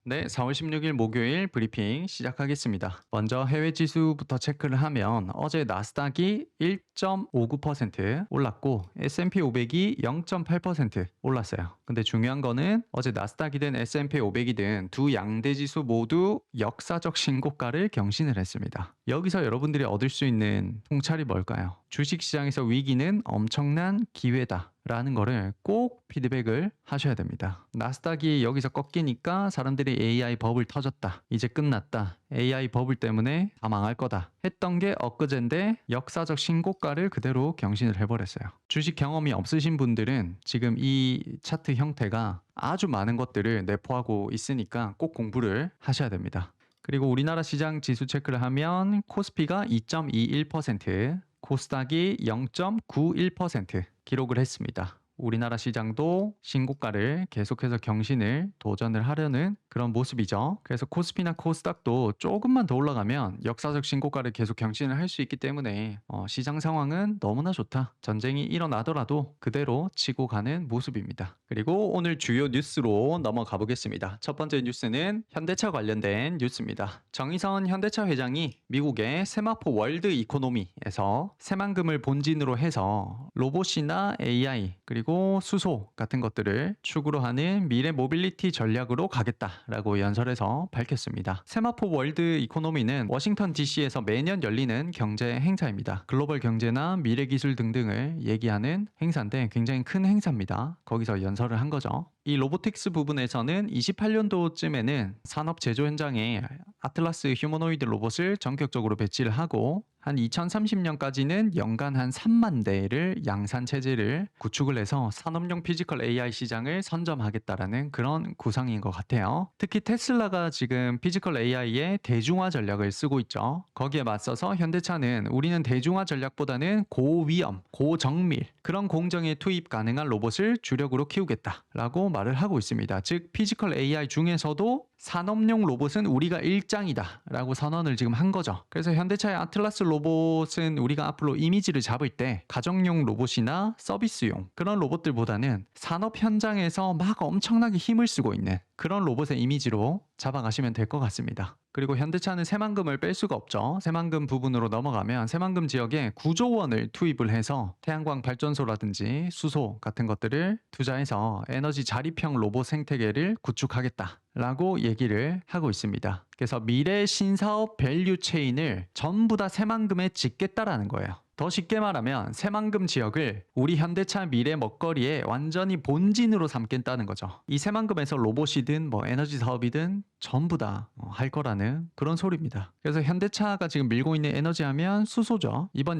네, 4월 16일 목요일 브리핑 시작하겠습니다. 먼저 해외 지수부터 체크를 하면 어제 나스닥이 1.59% 올랐고 S&P 500이 0.8% 올랐어요. 근데 중요한 거는 어제 나스닥이든 S&P 500이든 두 양대 지수 모두 역사적 신고가를 경신을 했습니다. 여기서 여러분들이 얻을 수 있는 통찰이 뭘까요? 주식시장에서 위기는 엄청난 기회다. 라는 거를 꼭 피드백을 하셔야 됩니다. 나스닥이 여기서 꺾이니까 사람들이 AI 버블 터졌다. 이제 끝났다. AI 버블 때문에 다 망할 거다. 했던 게 엊그제인데 역사적 신고가를 그대로 경신을 해버렸어요. 주식 경험이 없으신 분들은 지금 이 차트 형태가 아주 많은 것들을 내포하고 있으니까 꼭 공부를 하셔야 됩니다. 그리고 우리나라 시장 지수 체크를 하면 코스피가 2.21%, 코스닥이 0.91% 기록을 했습니다. 우리나라 시장도 신고가를 계속해서 경신을 도전을 하려는 그런 모습이죠. 그래서 코스피나 코스닥도 조금만 더 올라가면 역사적 신고가를 계속 경신을 할 수 있기 때문에 시장 상황은 너무나 좋다. 전쟁이 일어나더라도 그대로 치고 가는 모습입니다. 그리고 오늘 주요 뉴스로 넘어가 보겠습니다. 첫 번째 뉴스는 현대차 관련된 뉴스입니다. 정의선 현대차 회장이 미국의 세마포 월드 이코노미에서 새만금을 본진으로 해서 로봇이나 AI 그리고 수소 같은 것들을 축으로 하는 미래 모빌리티 전략으로 가겠다라고 연설에서 밝혔습니다. 세마포 월드 이코노미는 워싱턴 DC에서 매년 열리는 경제 행사입니다. 글로벌 경제나 미래 기술 등등을 얘기하는 행사인데 굉장히 큰 행사입니다. 거기서 연설을 한 거죠. 이 로보틱스 부분에서는 28년도쯤에는 산업 제조 현장에 아틀라스 휴머노이드 로봇을 전격적으로 배치를 하고 한 2030년까지는 연간 한 3만 대를 양산 체제를 구축을 해서 산업용 피지컬 AI 시장을 선점하겠다라는 그런 구상인 것 같아요. 특히 테슬라가 지금 피지컬 AI의 대중화 전략을 쓰고 있죠. 거기에 맞서서 현대차는 우리는 대중화 전략보다는 고위험, 고정밀 그런 공정에 투입 가능한 로봇을 주력으로 키우겠다라고 말을 하고 있습니다. 즉 피지컬 AI 중에서도 산업용 로봇은 우리가 일장이다 라고 선언을 지금 한 거죠. 그래서 현대차의 아틀라스 로봇은 우리가 앞으로 이미지를 잡을 때 가정용 로봇이나 서비스용 그런 로봇들보다는 산업 현장에서 막 엄청나게 힘을 쓰고 있는 그런 로봇의 이미지로 잡아가시면 될 것 같습니다. 그리고 현대차는 새만금을 뺄 수가 없죠. 새만금 부분으로 넘어가면 새만금 지역에 9조 원을 투입을 해서 태양광 발전소라든지 수소 같은 것들을 투자해서 에너지 자립형 로봇 생태계를 구축하겠다라고 얘기를 하고 있습니다. 그래서 미래 신사업 밸류 체인을 전부 다 새만금에 짓겠다라는 거예요. 더 쉽게 말하면 새만금 지역을 우리 현대차 미래 먹거리에 완전히 본진으로 삼겠다는 거죠. 이 새만금에서 로봇이든 뭐 에너지 사업이든 전부 다 할 거라는 그런 소리입니다. 그래서 현대차가 지금 밀고 있는 에너지 하면 수소죠. 이번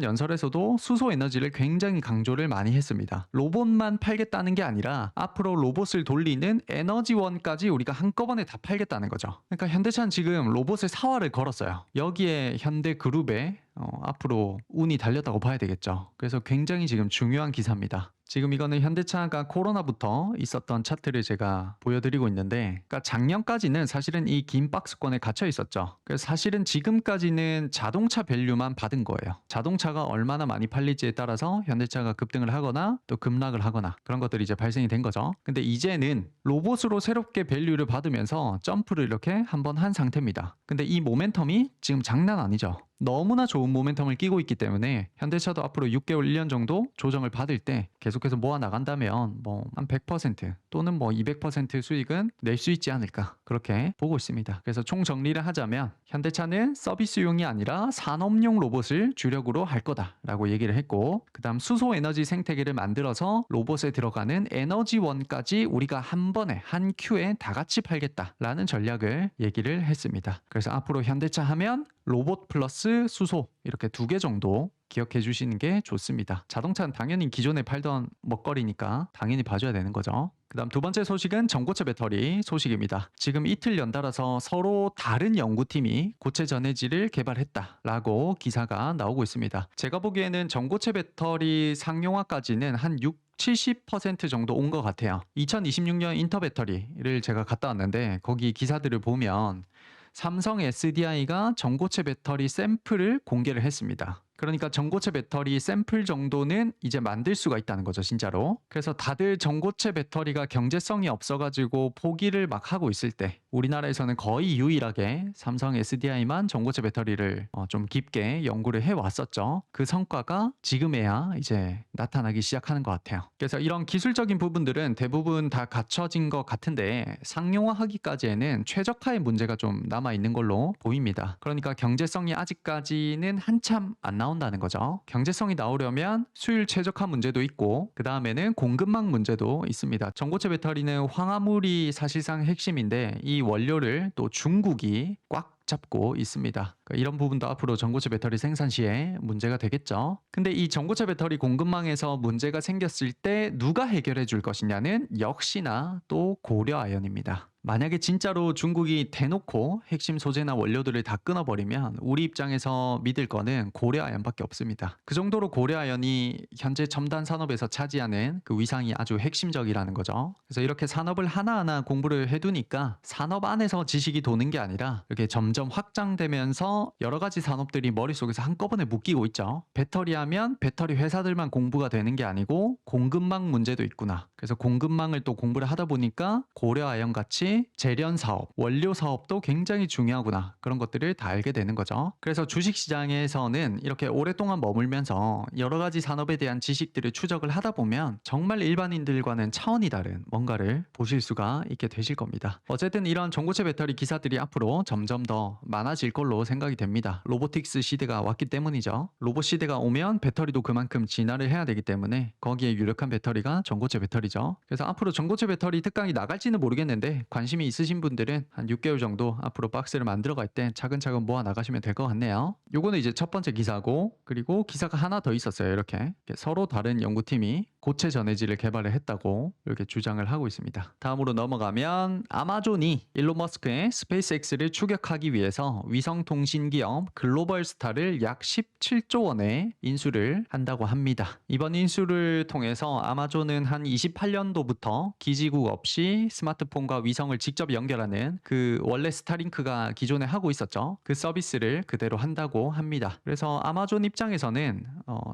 연설에서도 수소 에너지를 굉장히 강조를 많이 했습니다. 로봇만 팔겠다는 게 아니라 앞으로 로봇을 돌리는 에너지원까지 우리가 한꺼번에 다 팔겠다는 거죠. 그러니까 현대차는 지금 로봇의 사활을 걸었어요. 여기에 현대그룹에 앞으로 운이 달렸다고 봐야 되겠죠. 그래서 굉장히 지금 중요한 기사입니다. 지금 이거는 현대차가 코로나부터 있었던 차트를 제가 보여드리고 있는데, 그러니까 작년까지는 사실은 이 긴 박스권에 갇혀 있었죠. 그래서 사실은 지금까지는 자동차 밸류만 받은 거예요. 자동차가 얼마나 많이 팔릴지에 따라서 현대차가 급등을 하거나 또 급락을 하거나 그런 것들이 이제 발생이 된 거죠. 근데 이제는 로봇으로 새롭게 밸류를 받으면서 점프를 이렇게 한번 한 상태입니다. 근데 이 모멘텀이 지금 장난 아니죠. 너무나 좋은 모멘텀을 끼고 있기 때문에 현대차도 앞으로 6개월, 1년 정도 조정을 받을 때 계속해서 모아 나간다면 뭐 한 100% 또는 뭐 200% 수익은 낼 수 있지 않을까 그렇게 보고 있습니다. 그래서 총 정리를 하자면 현대차는 서비스용이 아니라 산업용 로봇을 주력으로 할 거다라고 얘기를 했고, 그 다음 수소 에너지 생태계를 만들어서 로봇에 들어가는 에너지원까지 우리가 한 번에 한 큐에 다 같이 팔겠다라는 전략을 얘기를 했습니다. 그래서 앞으로 현대차 하면 로봇 플러스 수소 이렇게 2개 정도 기억해 주시는 게 좋습니다. 자동차는 당연히 기존에 팔던 먹거리니까 당연히 봐줘야 되는 거죠. 그 다음 두 번째 소식은 전고체 배터리 소식입니다. 지금 이틀 연달아서 서로 다른 연구팀이 고체 전해질을 개발했다라고 기사가 나오고 있습니다. 제가 보기에는 전고체 배터리 상용화까지는 한 70% 정도 온 것 같아요. 2026년 인터배터리를 제가 갔다 왔는데 거기 기사들을 보면 삼성 SDI가 전고체 배터리 샘플을 공개를 했습니다. 그러니까 전고체 배터리 샘플 정도는 이제 만들 수가 있다는 거죠, 진짜로. 그래서 다들 전고체 배터리가 경제성이 없어가지고 포기를 막 하고 있을 때 우리나라에서는 거의 유일하게 삼성 SDI만 전고체 배터리를 좀 깊게 연구를 해왔었죠. 그 성과가 지금에야 이제 나타나기 시작하는 것 같아요. 그래서 이런 기술적인 부분들은 대부분 다 갖춰진 것 같은데 상용화하기까지에는 최적화의 문제가 좀 남아있는 걸로 보입니다. 그러니까 경제성이 아직까지는 한참 안 나온다는 거죠. 경제성이 나오려면 수율 최적화 문제도 있고 그 다음에는 공급망 문제도 있습니다. 전고체 배터리는 황화물이 사실상 핵심인데 이 원료를 또 중국이 꽉 잡고 있습니다. 그러니까 이런 부분도 앞으로 전고체 배터리 생산 시에 문제가 되겠죠. 근데 이 전고체 배터리 공급망에서 문제가 생겼을 때 누가 해결해 줄 것이냐는 역시나 또 고려아연입니다. 만약에 진짜로 중국이 대놓고 핵심 소재나 원료들을 다 끊어버리면 우리 입장에서 믿을 거는 고려아연밖에 없습니다. 그 정도로 고려아연이 현재 첨단 산업에서 차지하는 그 위상이 아주 핵심적이라는 거죠. 그래서 이렇게 산업을 하나하나 공부를 해두니까 산업 안에서 지식이 도는 게 아니라 이렇게 점점 확장되면서 여러 가지 산업들이 머릿속에서 한꺼번에 묶이고 있죠. 배터리 하면 배터리 회사들만 공부가 되는 게 아니고 공급망 문제도 있구나. 그래서 공급망을 또 공부를 하다 보니까 고려아연 같이 재련 사업, 원료 사업도 굉장히 중요하구나. 그런 것들을 다 알게 되는 거죠. 그래서 주식시장에서는 이렇게 오랫동안 머물면서 여러 가지 산업에 대한 지식들을 추적을 하다 보면 정말 일반인들과는 차원이 다른 뭔가를 보실 수가 있게 되실 겁니다. 어쨌든 이런 전고체 배터리 기사들이 앞으로 점점 더 많아질 걸로 생각이 됩니다. 로보틱스 시대가 왔기 때문이죠. 로봇 시대가 오면 배터리도 그만큼 진화를 해야 되기 때문에 거기에 유력한 배터리가 전고체 배터리죠. 그래서 앞으로 전고체 배터리 특강이 나갈지는 모르겠는데 관심이 있으신 분들은 한 6개월 정도 앞으로 박스를 만들어 갈 때 차근차근 모아 나가시면 될 것 같네요. 요거는 이제 첫 번째 기사고, 그리고 기사가 하나 더 있었어요. 이렇게 서로 다른 연구팀이 고체 전해질을 개발을 했다고 이렇게 주장을 하고 있습니다. 다음으로 넘어가면 아마존이 일론 머스크의 스페이스X를 추격하기 위해서 위성통신 기업 글로벌스타를 약 17조 원에 인수를 한다고 합니다. 이번 인수를 통해서 아마존은 한 28년도부터 기지국 없이 스마트폰과 위성을 직접 연결하는 그 원래 스타링크가 기존에 하고 있었죠. 그 서비스를 그대로 한다고 합니다. 그래서 아마존 입장에서는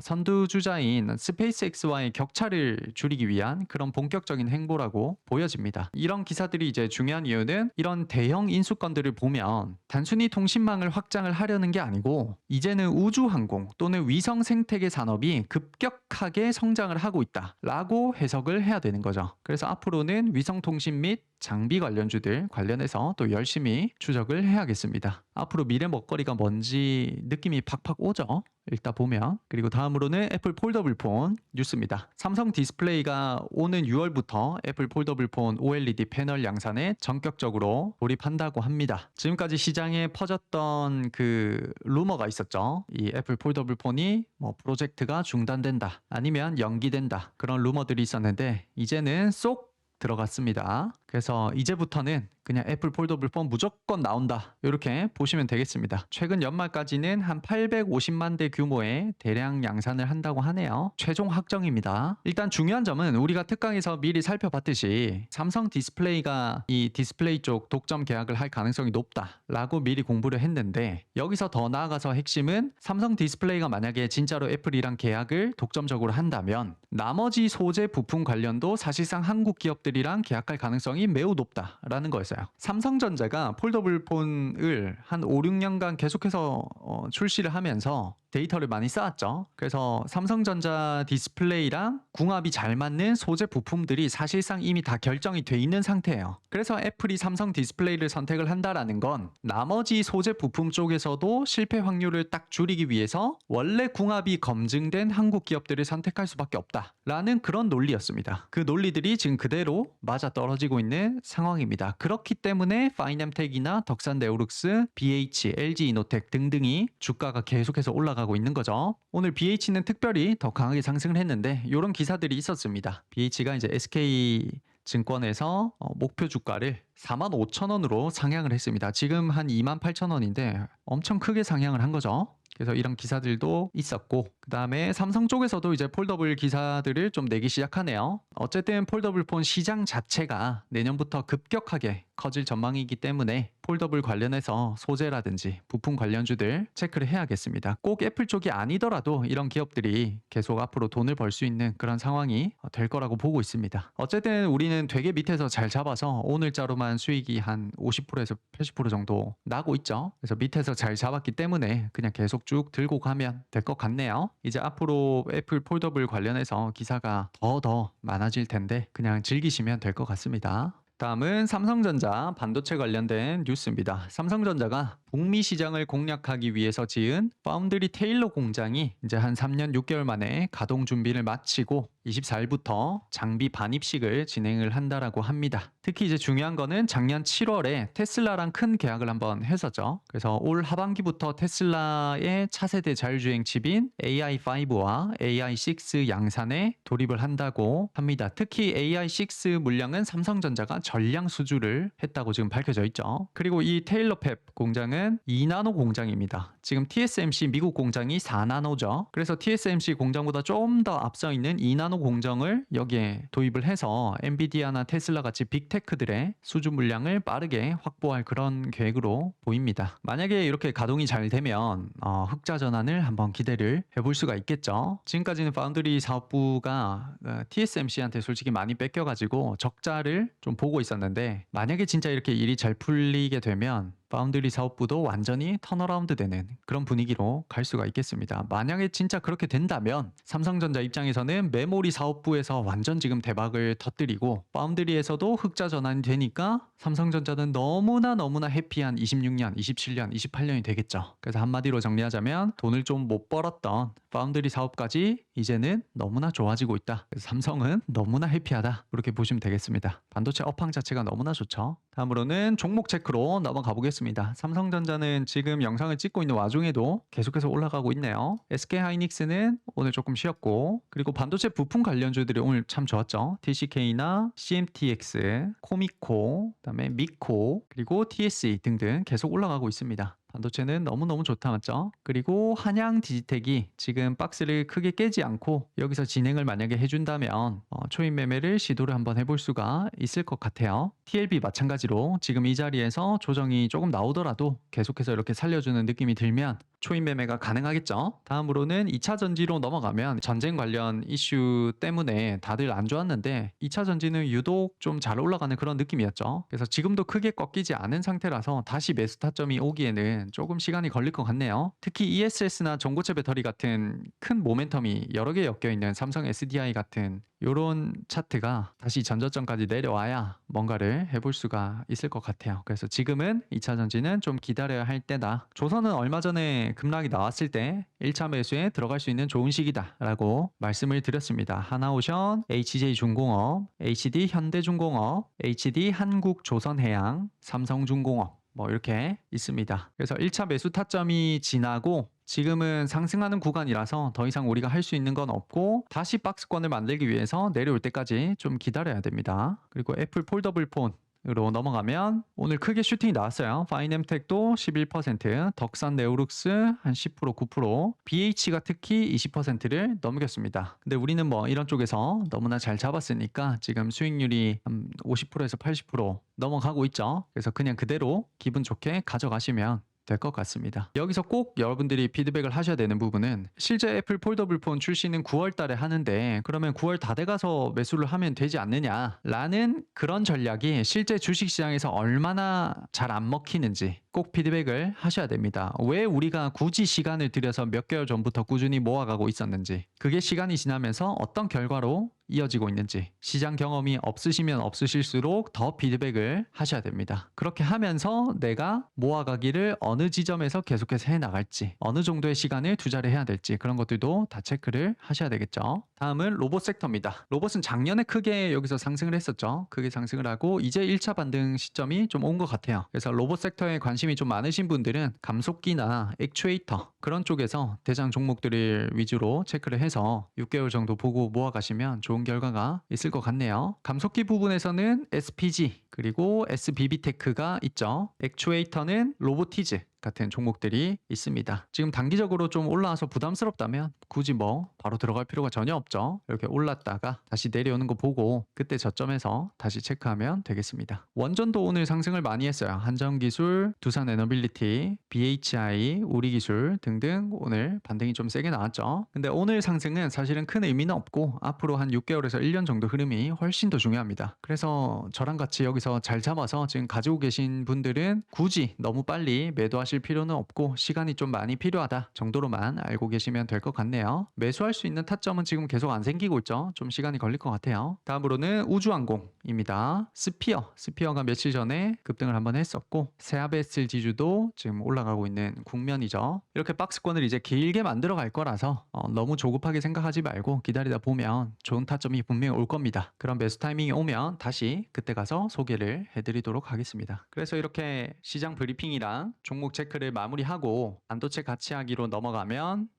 선두주자인 스페이스X와의 격차를 줄이기 위한 그런 본격적인 행보라고 보여집니다. 이런 기사들이 이제 중요한 이유는 이런 대형 인수권들을 보면 단순히 통신망을 확장을 하려는 게 아니고 이제는 우주항공 또는 위성 생태계 산업이 급격하게 성장을 하고 있다라고 해석을 해야 되는 거죠. 그래서 앞으로는 위성통신 및 장비 관련주들 관련해서 또 열심히 추적을 해야겠습니다. 앞으로 미래 먹거리가 뭔지 느낌이 팍팍 오죠? 읽다 보면. 그리고 다음으로는 애플 폴더블 폰 뉴스입니다. 삼성 디스플레이가 오는 6월부터 애플 폴더블 폰 OLED 패널 양산에 전격적으로 돌입한다고 합니다. 지금까지 시장에 퍼졌던 그 루머가 있었죠. 이 애플 폴더블 폰이 뭐 프로젝트가 중단된다, 아니면 연기된다, 그런 루머들이 있었는데 이제는 쏙 들어갔습니다. 그래서 이제부터는 그냥 애플 폴더블 폰 무조건 나온다, 이렇게 보시면 되겠습니다. 최근 연말까지는 한 850만 대 규모의 대량 양산을 한다고 하네요. 최종 확정입니다. 일단 중요한 점은 우리가 특강에서 미리 살펴봤듯이 삼성 디스플레이가 이 디스플레이 쪽 독점 계약을 할 가능성이 높다라고 미리 공부를 했는데, 여기서 더 나아가서 핵심은 삼성 디스플레이가 만약에 진짜로 애플이랑 계약을 독점적으로 한다면 나머지 소재 부품 관련도 사실상 한국 기업들이랑 계약할 가능성이 매우 높다라는 거였어요. 삼성전자가 폴더블 폰을 한 5, 6년간 계속해서 출시를 하면서 데이터를 많이 쌓았죠. 그래서 삼성전자 디스플레이랑 궁합이 잘 맞는 소재 부품들이 사실상 이미 다 결정이 돼 있는 상태예요. 그래서 애플이 삼성 디스플레이를 선택을 한다라는 건 나머지 소재 부품 쪽에서도 실패 확률을 딱 줄이기 위해서 원래 궁합이 검증된 한국 기업들을 선택할 수밖에 없다라는 그런 논리였습니다. 그 논리들이 지금 그대로 맞아 떨어지고 있는 상황입니다. 그렇기 때문에 파이넴텍이나 덕산네오룩스, BH, LG이노텍 등등이 주가가 계속해서 올라가고 있는 거죠. 오늘 BH는 특별히 더 강하게 상승을 했는데 이런 기사들이 있었습니다. BH가 이제 SK 증권에서 목표 주가를 45,000원으로 상향을 했습니다. 지금 한 28,000원인데 엄청 크게 상향을 한 거죠. 그래서 이런 기사들도 있었고, 그 다음에 삼성 쪽에서도 이제 폴더블 기사들을 좀 내기 시작하네요. 어쨌든 폴더블 폰 시장 자체가 내년부터 급격하게 커질 전망이기 때문에 폴더블 관련해서 소재라든지 부품 관련주들 체크를 해야겠습니다. 꼭 애플 쪽이 아니더라도 이런 기업들이 계속 앞으로 돈을 벌 수 있는 그런 상황이 될 거라고 보고 있습니다. 어쨌든 우리는 되게 밑에서 잘 잡아서 오늘자로만 수익이 한 50%에서 80% 정도 나고 있죠. 그래서 밑에서 잘 잡았기 때문에 그냥 계속 쭉 들고 가면 될 것 같네요. 이제 앞으로 애플 폴더블 관련해서 기사가 더 많아질 텐데 그냥 즐기시면 될 것 같습니다. 다음은 삼성전자 반도체 관련된 뉴스입니다. 삼성전자가 북미 시장을 공략하기 위해서 지은 파운드리 테일러 공장이 이제 한 3년 6개월 만에 가동 준비를 마치고 24일부터 장비 반입식을 진행을 한다라고 합니다. 특히 이제 중요한 거는 작년 7월에 테슬라랑 큰 계약을 한번 했었죠. 그래서 올 하반기부터 테슬라의 차세대 자율주행 칩인 AI5와 AI6 양산에 돌입을 한다고 합니다. 특히 AI6 물량은 삼성전자가 전량 수주를 했다고 지금 밝혀져 있죠. 그리고 이 테일러 팹 공장은 2나노 공장입니다. 지금 TSMC 미국 공장이 4나노죠. 그래서 TSMC 공장보다 좀 더 앞서 있는 2나노 공정을 여기에 도입을 해서 엔비디아나 테슬라 같이 빅테크들의 수주 물량을 빠르게 확보할 그런 계획으로 보입니다. 만약에 이렇게 가동이 잘 되면 흑자 전환을 한번 기대를 해볼 수가 있겠죠. 지금까지는 파운드리 사업부가 TSMC한테 솔직히 많이 뺏겨가지고 적자를 좀 보고 있었는데 만약에 진짜 이렇게 일이 잘 풀리게 되면 파운드리 사업부도 완전히 턴어라운드 되는 그런 분위기로 갈 수가 있겠습니다. 만약에 진짜 그렇게 된다면 삼성전자 입장에서는 메모리 사업부에서 완전 지금 대박을 터뜨리고 파운드리에서도 흑자 전환이 되니까 삼성전자는 너무나 해피한 26년, 27년, 28년이 되겠죠. 그래서 한마디로 정리하자면 돈을 좀 못 벌었던 파운드리 사업까지 이제는 너무나 좋아지고 있다. 그래서 삼성은 너무나 해피하다. 그렇게 보시면 되겠습니다. 반도체 업황 자체가 너무나 좋죠. 다음으로는 종목 체크로 넘어가 보겠습니다. 삼성전자는 지금 영상을 찍고 있는 와중에도 계속해서 올라가고 있네요. SK하이닉스는 오늘 조금 쉬었고 그리고 반도체 부품 관련주들이 오늘 참 좋았죠. TCK나 CMTX, 코미코, 그다음에 미코, 그리고 TSE 등등 계속 올라가고 있습니다. 반도체는 너무너무 좋다 맞죠? 그리고 한양 디지텍이 지금 박스를 크게 깨지 않고 여기서 진행을 만약에 해준다면 초입 매매를 시도를 한번 해볼 수가 있을 것 같아요. TLB 마찬가지로 지금 이 자리에서 조정이 조금 나오더라도 계속해서 이렇게 살려주는 느낌이 들면 초입 매매가 가능하겠죠. 다음으로는 2차 전지로 넘어가면 전쟁 관련 이슈 때문에 다들 안 좋았는데 2차 전지는 유독 좀 잘 올라가는 그런 느낌이었죠. 그래서 지금도 크게 꺾이지 않은 상태라서 다시 매수 타점이 오기에는 조금 시간이 걸릴 것 같네요. 특히 ESS나 전고체 배터리 같은 큰 모멘텀이 여러 개 엮여 있는 삼성 SDI 같은 이런 차트가 다시 전저점까지 내려와야 뭔가를 해볼 수가 있을 것 같아요. 그래서 지금은 2차 전지는 좀 기다려야 할 때다. 조선은 얼마 전에 급락이 나왔을 때 1차 매수에 들어갈 수 있는 좋은 시기다 라고 말씀을 드렸습니다. 하나오션, HJ중공업, HD 현대중공업, HD 한국조선해양, 삼성중공업 뭐 이렇게 있습니다. 그래서 1차 매수 타점이 지나고 지금은 상승하는 구간이라서 더 이상 우리가 할 수 있는 건 없고 다시 박스권을 만들기 위해서 내려올 때까지 좀 기다려야 됩니다. 그리고 애플 폴더블 폰으로 넘어가면 오늘 크게 슈팅이 나왔어요. 파이넴텍도 11%, 덕산 네오룩스 한 10%, 9%, BH가 특히 20%를 넘겼습니다. 근데 우리는 뭐 이런 쪽에서 너무나 잘 잡았으니까 지금 수익률이 한 50%에서 80% 넘어가고 있죠. 그래서 그냥 그대로 기분 좋게 가져가시면 될 것 같습니다. 여기서 꼭 여러분들이 피드백을 하셔야 되는 부분은 실제 애플 폴더블 폰 출시는 9월 달에 하는데 그러면 9월 다 돼가서 매수를 하면 되지 않느냐 라는 그런 전략이 실제 주식시장에서 얼마나 잘 안 먹히는지 꼭 피드백을 하셔야 됩니다. 왜 우리가 굳이 시간을 들여서 몇 개월 전부터 꾸준히 모아가고 있었는지 그게 시간이 지나면서 어떤 결과로 이어지고 있는지 시장 경험이 없으시면 없으실수록 더 피드백을 하셔야 됩니다. 그렇게 하면서 내가 모아가기를 어느 지점에서 계속해서 해나갈지 어느 정도의 시간을 투자를 해야 될지 그런 것들도 다 체크를 하셔야 되겠죠. 다음은 로봇 섹터입니다. 로봇은 작년에 크게 여기서 상승을 했었죠. 크게 상승을 하고 이제 1차 반등 시점이 좀 온 것 같아요. 그래서 로봇 섹터에 관심이 좀 많으신 분들은 감속기나 액추에이터 그런 쪽에서 대장 종목들을 위주로 체크를 해서 6개월 정도 보고 모아가시면 좋은 결과가 있을 것 같네요. 감속기 부분에서는 SPG 그리고 SBB테크가 있죠. 액추에이터는 로보티즈 같은 종목들이 있습니다. 지금 단기적으로 좀 올라와서 부담스럽다면 굳이 뭐 바로 들어갈 필요가 전혀 없죠. 이렇게 올랐다가 다시 내려오는 거 보고 그때 저점에서 다시 체크하면 되겠습니다. 원전도 오늘 상승을 많이 했어요. 한전기술, 두산에너빌리티, BHI, 우리기술 등등 오늘 반등이 좀 세게 나왔죠. 근데 오늘 상승은 사실은 큰 의미는 없고 앞으로 한 6개월에서 1년 정도 흐름이 훨씬 더 중요합니다. 그래서 저랑 같이 여기서 잘 잡아서 지금 가지고 계신 분들은 굳이 너무 빨리 매도하실 필요는 없고 시간이 좀 많이 필요하다 정도로만 알고 계시면 될 것 같네요. 매수할 수 있는 타점은 지금 계속 안 생기고 있죠. 좀 시간이 걸릴 것 같아요. 다음으로는 우주항공입니다. 스피어가 며칠 전에 급등을 한번 했었고 세아베스틸 지주도 지금 올라가고 있는 국면이죠. 이렇게 박스권을 이제 길게 만들어 갈 거라서 너무 조급하게 생각하지 말고 기다리다 보면 좋은 타점이 분명히 올 겁니다. 그런 매수 타이밍이 오면 다시 그때 가서 소개를 해드리도록 하겠습니다. 그래서 이렇게 시장 브리핑이랑 종목 체크를 마무리하고 반도체 같이 하기로 넘어가면